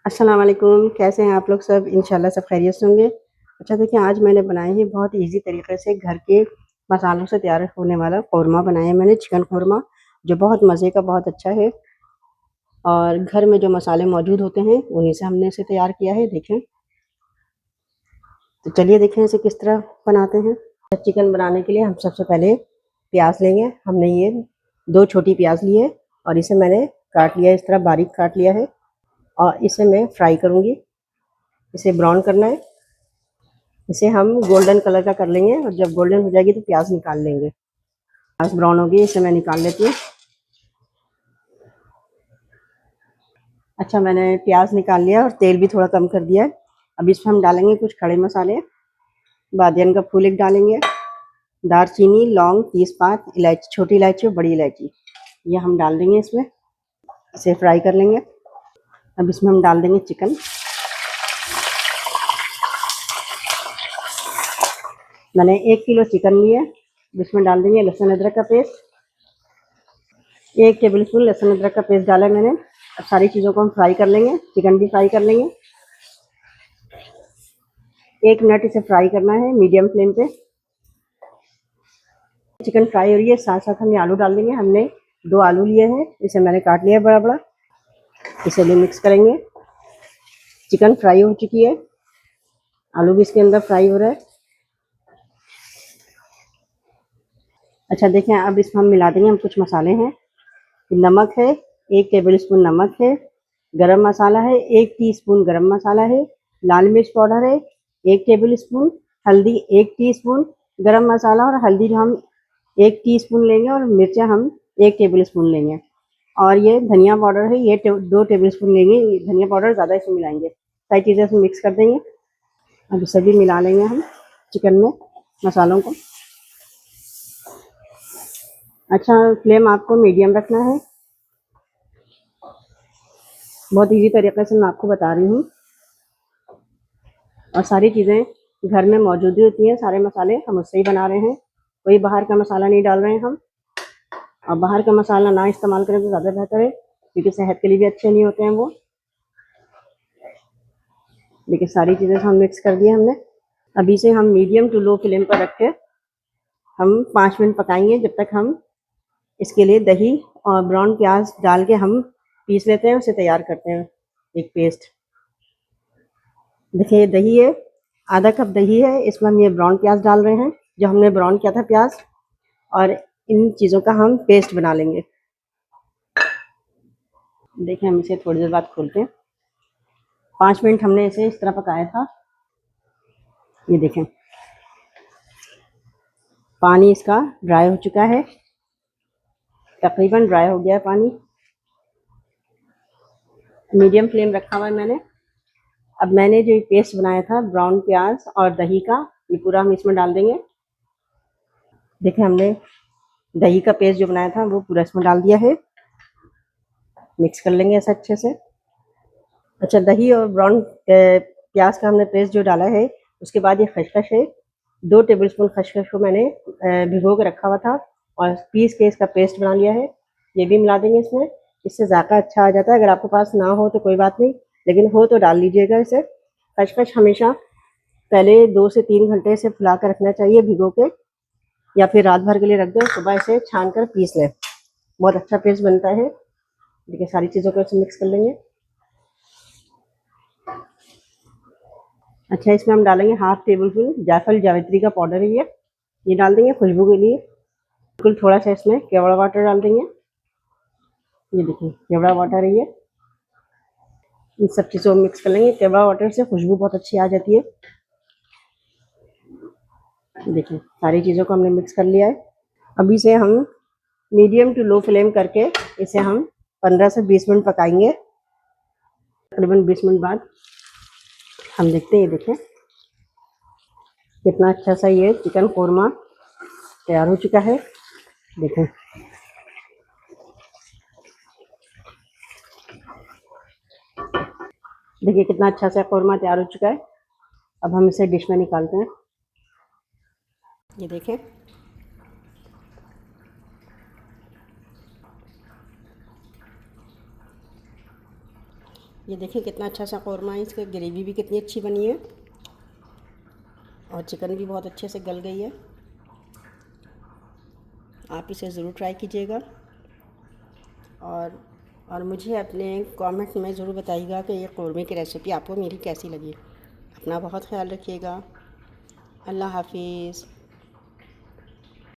अस्सलाम वालेकुम, कैसे हैं आप लोग सब? इंशाल्लाह सब खैरियत से होंगे। अच्छा देखिए, आज मैंने बनाए हैं बहुत ईज़ी तरीके से घर के मसालों से तैयार होने वाला क़ोरमा बनाया है मैंने, चिकन क़ोरमा, जो बहुत मज़े का, बहुत अच्छा है। और घर में जो मसाले मौजूद होते हैं, उन्हीं से हमने इसे तैयार किया है, देखें। तो चलिए देखें इसे किस तरह बनाते हैं। चिकन बनाने के लिए हम सबसे पहले प्याज लेंगे। हमने ये 2 छोटी प्याज ली है और इसे मैंने काट लिया है, इस तरह बारीक काट लिया है और इसे मैं फ्राई करूँगी। इसे ब्राउन करना है। इसे हम गोल्डन कलर का कर लेंगे और जब गोल्डन हो जाएगी तो प्याज निकाल लेंगे। प्याज ब्राउन होगी, इसे मैं निकाल लेती हूँ। अच्छा, मैंने प्याज निकाल लिया और तेल भी थोड़ा कम कर दिया है। अब इसमें हम डालेंगे कुछ खड़े मसाले। बादियान का फूल एक डालेंगे, दालचीनी, लौंग, तेजपात, इलायची, छोटी इलायची और बड़ी इलायची, ये हम डाल देंगे इसमें। इसे फ्राई कर लेंगे। अब इसमें हम डाल देंगे चिकन। मैंने 1 किलो चिकन लिया है। इसमें डाल देंगे लहसुन अदरक का पेस्ट। 1 टेबल स्पून लहसुन अदरक का पेस्ट डाला है मैंने। अब सारी चीज़ों को हम फ्राई कर लेंगे, चिकन भी फ्राई कर लेंगे। 1 मिनट इसे फ्राई करना है मीडियम फ्लेम पे। चिकन फ्राई हो रही है, साथ साथ हम ये आलू डाल देंगे। हमने 2 आलू लिए हैं, इसे मैंने काट लिया है बड़ा बड़ा। इसे भी मिक्स करेंगे। चिकन फ्राई हो चुकी है, आलू भी इसके अंदर फ्राई हो रहा है। अच्छा देखें, अब इसमें हम मिला देंगे हम कुछ मसाले हैं। नमक है, 1 टेबल स्पून नमक है। गरम मसाला है, 1 टीस्पून गरम मसाला है। लाल मिर्च पाउडर है, 1 टेबल स्पून। हल्दी 1 टीस्पून। गरम मसाला और हल्दी जो हम 1 टीस्पून लेंगे और मिर्चा हम 1 टेबल स्पून लेंगे। और ये धनिया पाउडर है, ये 2 टेबल स्पून लेंगे। धनिया पाउडर ज़्यादा इसमें मिलाएंगे। सारी चीज़ें इसमें मिक्स कर देंगे। अब सभी मिला लेंगे हम चिकन में मसालों को। अच्छा, फ्लेम आपको मीडियम रखना है। बहुत इजी तरीके से मैं आपको बता रही हूँ। और सारी चीज़ें घर में मौजूद ही होती हैं, सारे मसाले हम उससे ही बना रहे हैं, कोई बाहर का मसाला नहीं डाल रहे हैं हम। और बाहर का मसाला ना इस्तेमाल करें तो ज़्यादा बेहतर है, क्योंकि सेहत के लिए भी अच्छे नहीं होते हैं वो। लेकिन सारी चीज़ें हम मिक्स कर दिए हमने। अभी से हम मीडियम टू लो फ्लेम पर रख के हम 5 मिनट पकाएंगे, जब तक हम इसके लिए दही और ब्राउन प्याज डाल के हम पीस लेते हैं, उसे तैयार करते हैं एक पेस्ट। देखिए, ये दही है, आधा कप दही है। इसमें हम ये ब्राउन प्याज डाल रहे हैं, जो हमने ब्राउन किया था प्याज, और इन चीज़ों का हम पेस्ट बना लेंगे। देखिए, हम इसे थोड़ी देर बाद खोलते हैं। 5 मिनट हमने इसे इस तरह पकाया था। ये देखें, पानी इसका ड्राई हो चुका है, तकरीबन ड्राई हो गया है पानी। मीडियम फ्लेम रखा हुआ है मैंने। अब मैंने जो पेस्ट बनाया था ब्राउन प्याज और दही का, ये पूरा हम इसमें डाल देंगे। देखिए, हमने दही का पेस्ट जो बनाया था वो पूरा इसमें डाल दिया है। मिक्स कर लेंगे ऐसा अच्छे से। अच्छा, दही और ब्राउन प्याज का हमने पेस्ट जो डाला है, उसके बाद ये खसखस है, 2 टेबल स्पून खसखस को मैंने भिगो के रखा हुआ था और पीस के इसका पेस्ट बना लिया है। ये भी मिला देंगे इसमें, इससे जायका अच्छा आ जाता है। अगर आपके पास ना हो तो कोई बात नहीं, लेकिन हो तो डाल लीजिएगा इसे। खसखस हमेशा पहले 2 से 3 घंटे से फुला कर रखना चाहिए भिगो के, या फिर रात भर के लिए रख दें, सुबह इसे छान कर पीस लें, बहुत अच्छा पेस्ट बनता है। देखिए, सारी चीज़ों को इसे मिक्स कर लेंगे। अच्छा, इसमें हम डालेंगे हाफ टेबल स्पून जायफल जावित्री का पाउडर है, ये डाल देंगे खुशबू के लिए। बिल्कुल थोड़ा सा इसमें केवड़ा वाटर डाल देंगे। ये देखिए, केवड़ा वाटर है ये। इन सब चीज़ों को मिक्स कर लेंगे। केवड़ा वाटर से खुशबू बहुत अच्छी आ जाती है। देखिए, सारी चीज़ों को हमने मिक्स कर लिया है। अभी से हम मीडियम टू लो फ्लेम करके इसे हम 15 से 20 मिनट पकाएंगे। तकरीबन 20 मिनट बाद हम देखते हैं, ये देखें कितना अच्छा सा ये चिकन कोरमा तैयार हो चुका है। देखें, देखिए कितना अच्छा सा कोरमा तैयार हो चुका है। अब हम इसे डिश में निकालते हैं। ये देखें, ये देखिए कितना अच्छा सा कौरमा है, इसकी ग्रेवी भी कितनी अच्छी बनी है और चिकन भी बहुत अच्छे से गल गई है। आप इसे ज़रूर ट्राई कीजिएगा और मुझे अपने कमेंट में ज़रूर बताइएगा कि ये कौरमे की रेसिपी आपको मेरी कैसी लगी। अपना बहुत ख्याल रखिएगा। अल्लाह हाफिज़।